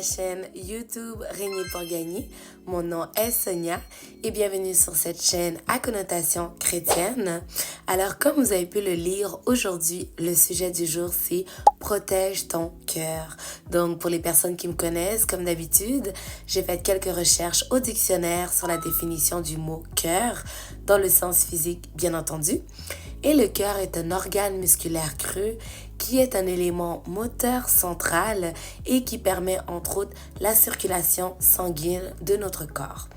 chaîne YouTube Régner pour gagner. Mon nom est Sonia et bienvenue sur cette chaîne à connotation chrétienne. Alors, comme vous avez pu le lire aujourd'hui, le sujet du jour c'est protège ton cœur. Donc, pour les personnes qui me connaissent, comme d'habitude, j'ai fait quelques recherches au dictionnaire sur la définition du mot cœur, dans le sens physique bien entendu. Et le cœur est un organe musculaire creux qui est un élément moteur central et qui permet entre autres la circulation sanguine de notre corps.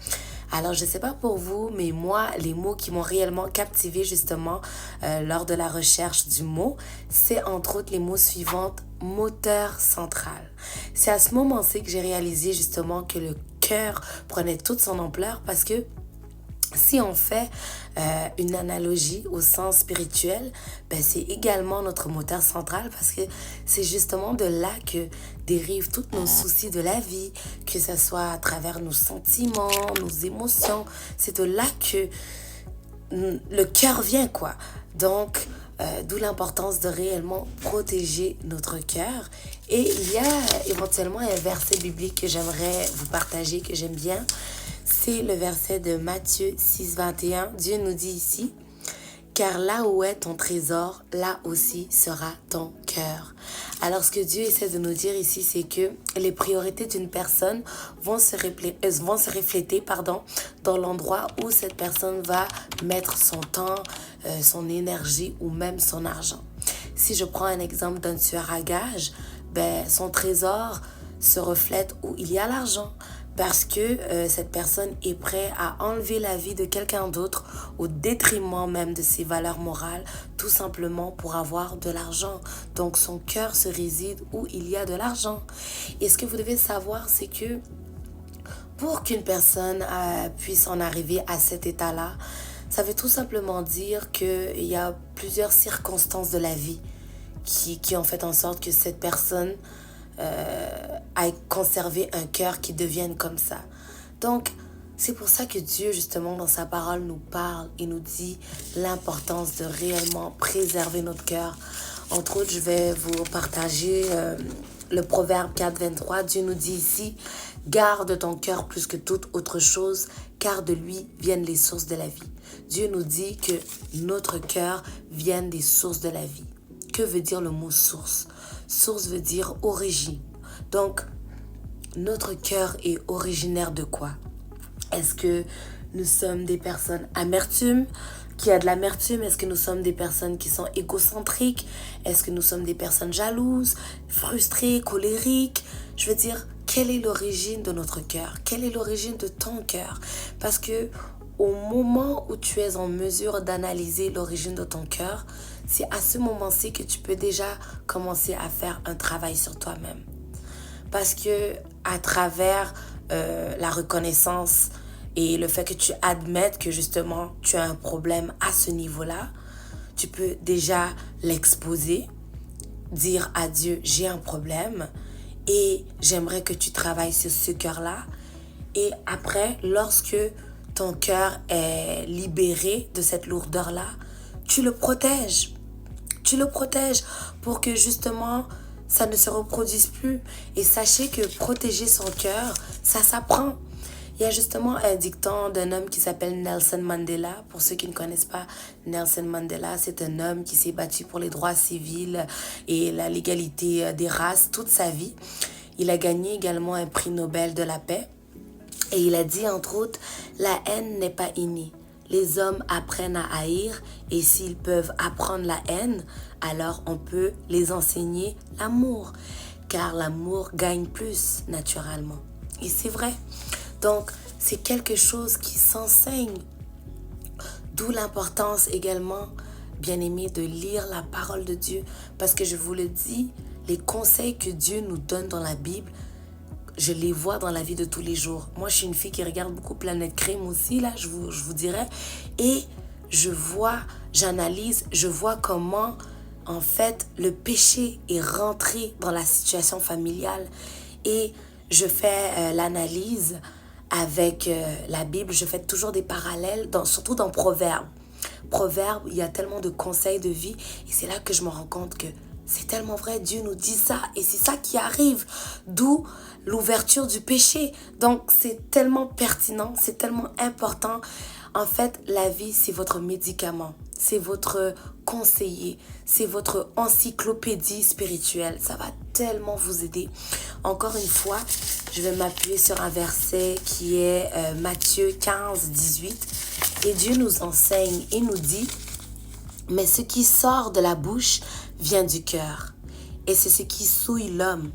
Alors, je ne sais pas pour vous, mais moi, les mots qui m'ont réellement captivé justement lors de la recherche du mot, c'est entre autres les mots suivants, moteur central. C'est à ce moment-ci que j'ai réalisé justement que le cœur prenait toute son ampleur parce que si on fait une analogie au sens spirituel, ben c'est également notre moteur central parce que c'est justement de là que dérivent tous nos soucis de la vie, que ce soit à travers nos sentiments, nos émotions. C'est de là que le cœur vient, quoi. Donc, d'où l'importance de réellement protéger notre cœur. Et il y a éventuellement un verset biblique que j'aimerais vous partager, que j'aime bien. C'est le verset de Matthieu 6, 21. Dieu nous dit ici, « Car là où est ton trésor, là aussi sera ton cœur. » Alors, ce que Dieu essaie de nous dire ici, c'est que les priorités d'une personne vont se refléter dans l'endroit où cette personne va mettre son temps, son énergie ou même son argent. Si je prends un exemple d'un tueur à gages, ben, son trésor se reflète où il y a l'argent. Parce que cette personne est prête à enlever la vie de quelqu'un d'autre au détriment même de ses valeurs morales, tout simplement pour avoir de l'argent. Donc son cœur se réside où il y a de l'argent. Et ce que vous devez savoir, c'est que pour qu'une personne puisse en arriver à cet état-là, ça veut tout simplement dire qu'il y a plusieurs circonstances de la vie qui ont fait en sorte que cette personne à conserver un cœur qui devienne comme ça. Donc, c'est pour ça que Dieu, justement, dans sa parole, nous parle et nous dit l'importance de réellement préserver notre cœur. Entre autres, je vais vous partager le Proverbe 4, 23. Dieu nous dit ici, « Garde ton cœur plus que toute autre chose, car de lui viennent les sources de la vie. » Dieu nous dit que notre cœur vient des sources de la vie. Que veut dire le mot source? Source veut dire origine. Donc, notre cœur est originaire de quoi? Est-ce que nous sommes des personnes amertumes, qui a de l'amertume? Est-ce que nous sommes des personnes qui sont égocentriques? Est-ce que nous sommes des personnes jalouses, frustrées, colériques? Je veux dire, quelle est l'origine de notre cœur? Quelle est l'origine de ton cœur? Parce que au moment où tu es en mesure d'analyser l'origine de ton cœur, c'est à ce moment-ci que tu peux déjà commencer à faire un travail sur toi-même. Parce que à travers la reconnaissance et le fait que tu admettes que justement tu as un problème à ce niveau-là, tu peux déjà l'exposer, dire à Dieu, j'ai un problème et j'aimerais que tu travailles sur ce cœur-là. Et après, lorsque ton cœur est libéré de cette lourdeur-là, tu le protèges. Tu le protèges pour que justement ça ne se reproduise plus. Et sachez que protéger son cœur, ça s'apprend. Il y a justement un dicton d'un homme qui s'appelle Nelson Mandela. Pour ceux qui ne connaissent pas, Nelson Mandela, c'est un homme qui s'est battu pour les droits civils et la légalité des races toute sa vie. Il a gagné également un prix Nobel de la paix. Et il a dit entre autres, la haine n'est pas innée. Les hommes apprennent à haïr et s'ils peuvent apprendre la haine, alors on peut les enseigner l'amour. Car l'amour gagne plus naturellement. Et c'est vrai. Donc, c'est quelque chose qui s'enseigne. D'où l'importance également, bien aimé, de lire la parole de Dieu. Parce que je vous le dis, les conseils que Dieu nous donne dans la Bible, je les vois dans la vie de tous les jours. Moi, je suis une fille qui regarde beaucoup Planète Crime aussi, là, je vous dirais. Et je vois, j'analyse, je vois comment, en fait, le péché est rentré dans la situation familiale. Et je fais l'analyse avec la Bible. Je fais toujours des parallèles, surtout dans Proverbes. Proverbes, il y a tellement de conseils de vie. Et c'est là que je me rends compte que c'est tellement vrai, Dieu nous dit ça et c'est ça qui arrive. D'où l'ouverture du péché. Donc, c'est tellement pertinent, c'est tellement important. En fait, la vie, c'est votre médicament, c'est votre conseiller, c'est votre encyclopédie spirituelle. Ça va tellement vous aider. Encore une fois, je vais m'appuyer sur un verset qui est Matthieu 15, 18. Et Dieu nous enseigne et nous dit, « Mais ce qui sort de la bouche vient du cœur. Et c'est ce qui souille l'homme,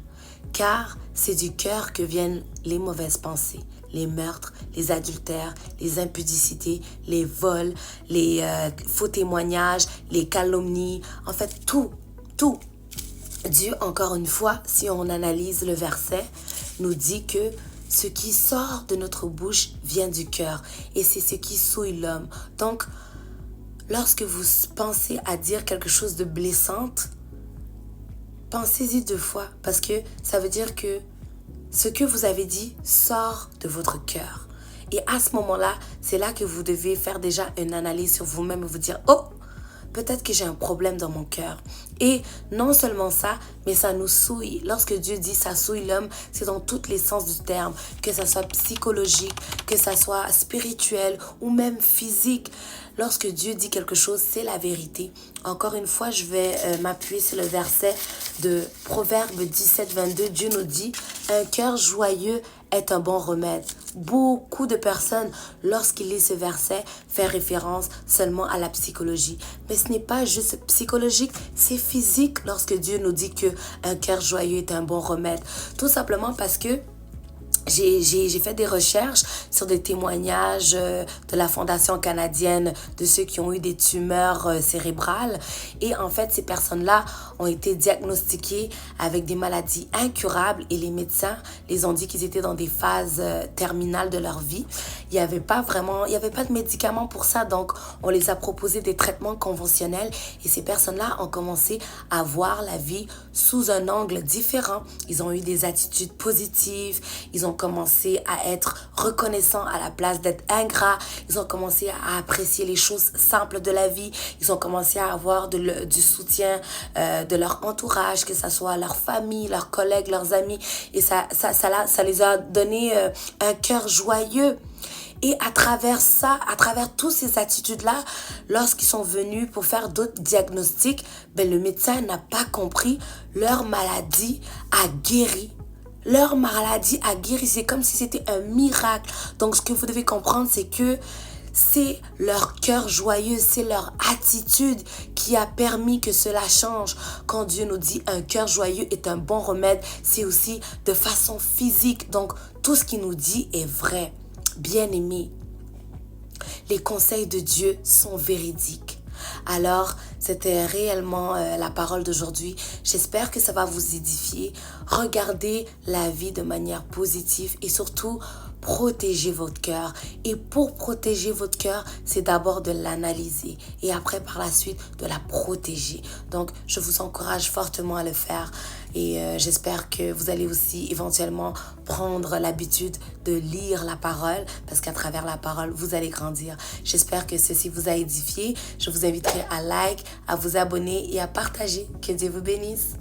car c'est du cœur que viennent les mauvaises pensées, les meurtres, les adultères, les impudicités, les vols, les faux témoignages, les calomnies, en fait tout. Dieu, encore une fois, si on analyse le verset, nous dit que ce qui sort de notre bouche vient du cœur et c'est ce qui souille l'homme. Donc, lorsque vous pensez à dire quelque chose de blessante, pensez-y 2 fois parce que ça veut dire que ce que vous avez dit sort de votre cœur. Et à ce moment-là, c'est là que vous devez faire déjà une analyse sur vous-même et vous dire « Oh, peut-être que j'ai un problème dans mon cœur. » Et non seulement ça, mais ça nous souille. Lorsque Dieu dit ça souille l'homme, c'est dans tous les sens du terme, que ça soit psychologique, que ça soit spirituel ou même physique. Lorsque Dieu dit quelque chose, c'est la vérité. Encore une fois, je vais m'appuyer sur le verset de Proverbe 17, 22. Dieu nous dit, un cœur joyeux est un bon remède. Beaucoup de personnes, lorsqu'ils lisent ce verset, font référence seulement à la psychologie. Mais ce n'est pas juste psychologique, c'est physique lorsque Dieu nous dit qu'un cœur joyeux est un bon remède. Tout simplement parce que j'ai fait des recherches sur des témoignages de la Fondation canadienne de ceux qui ont eu des tumeurs cérébrales. Et en fait, ces personnes-là ont été diagnostiquées avec des maladies incurables et les médecins les ont dit qu'ils étaient dans des phases terminales de leur vie. Il n'y avait pas de médicaments pour ça. Donc, on les a proposé des traitements conventionnels et ces personnes-là ont commencé à voir la vie sous un angle différent. Ils ont eu des attitudes positives. Ils ont commencé à être reconnaissants à la place d'être ingrats. Ils ont commencé à apprécier les choses simples de la vie. Ils ont commencé à avoir du soutien de leur entourage, que ce soit leur famille, leurs collègues, leurs amis. Et ça les a donné un cœur joyeux. Et à travers ça, à travers toutes ces attitudes-là, lorsqu'ils sont venus pour faire d'autres diagnostics, le médecin n'a pas compris, leur maladie a guéri. Leur maladie a guéri, c'est comme si c'était un miracle. Donc ce que vous devez comprendre, c'est que c'est leur cœur joyeux, c'est leur attitude qui a permis que cela change. Quand Dieu nous dit un cœur joyeux est un bon remède, c'est aussi de façon physique. Donc tout ce qu'il nous dit est vrai. Bien-aimés, les conseils de Dieu sont véridiques. Alors, c'était réellement la parole d'aujourd'hui. J'espère que ça va vous édifier. Regardez la vie de manière positive et surtout, protégez votre cœur. Et pour protéger votre cœur, c'est d'abord de l'analyser et après, par la suite, de la protéger. Donc, je vous encourage fortement à le faire et j'espère que vous allez aussi éventuellement prendre l'habitude de lire la parole parce qu'à travers la parole, vous allez grandir. J'espère que ceci vous a édifié. Je vous inviterai à like, à vous abonner et à partager. Que Dieu vous bénisse.